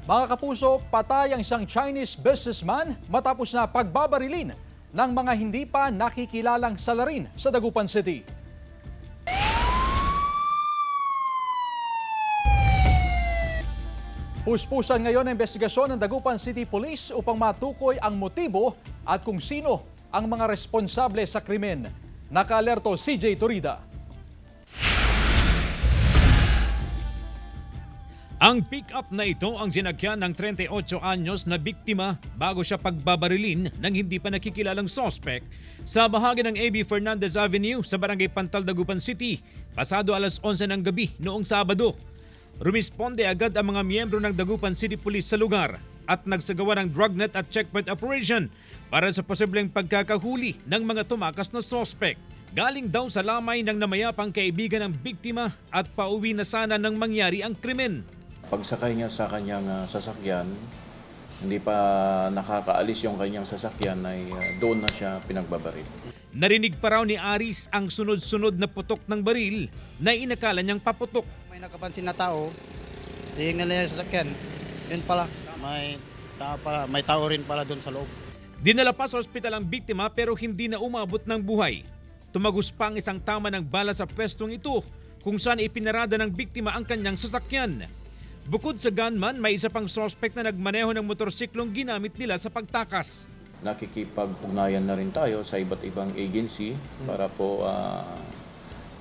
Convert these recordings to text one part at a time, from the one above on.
Mga kapuso, patay ang isang Chinese businessman matapos na pagbabarilin ng mga hindi pa nakikilalang salarin sa Dagupan City. Puspusan ngayon ang investigasyon ng Dagupan City Police upang matukoy ang motibo at kung sino ang mga responsable sa krimen. Nakaalerto CJ Torida. Ang pick-up na ito ang sinakyan ng 38 anyos na biktima bago siya pagbabarilin ng hindi pa nakikilalang sospek sa bahagi ng AB Fernandez Avenue sa Barangay Pantal, Dagupan City, pasado alas 11 ng gabi noong Sabado. Rumisponde agad ang mga miyembro ng Dagupan City Police sa lugar at nagsagawa ng drugnet at checkpoint operation para sa posibleng pagkakahuli ng mga tumakas na sospek. Galing daw sa lamay ng namayapang kaibigan ng biktima at pauwi na sana nang mangyari ang krimen. Pagsakay niya sa kanyang sasakyan, hindi pa nakakaalis yung kanyang sasakyan ay doon na siya pinagbabaril. Narinig pa raw ni Aris ang sunod-sunod na putok ng baril na inakala niyang paputok. May nakapansin na tao, tingnan nila yung sasakyan. Yun pala, may tao rin pala doon sa loob. Dinala pa sa ospital ang biktima pero hindi na umabot ng buhay. Tumagos pa ang isang tama ng bala sa pwestong ito kung saan ipinarada ng biktima ang kanyang sasakyan. Bukod sa gunman, may isa pang suspect na nagmaneho ng motorsiklong ginamit nila sa pagtakas. Nakikipag-ugnayan na rin tayo sa iba't ibang agency para po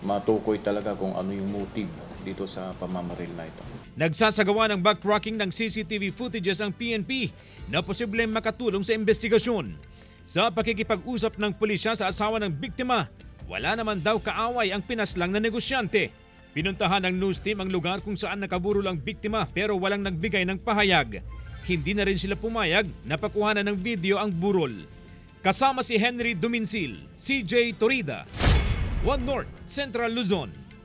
matukoy talaga kung ano yung motive dito sa pamamaril na ito. Nagsasagawa ng backtracking ng CCTV footages ang PNP na posibleng makatulong sa investigasyon. Sa pakikipag-usap ng pulisya sa asawa ng biktima, wala naman daw kaaway ang pinaslang na negosyante. Pinuntahan ng news team ang lugar kung saan nakaburol ang biktima pero walang nagbigay ng pahayag. Hindi na rin sila pumayag na pakuhanan ng video ang burol. Kasama si Henry Duminsil, CJ Torida, One North, Central Luzon.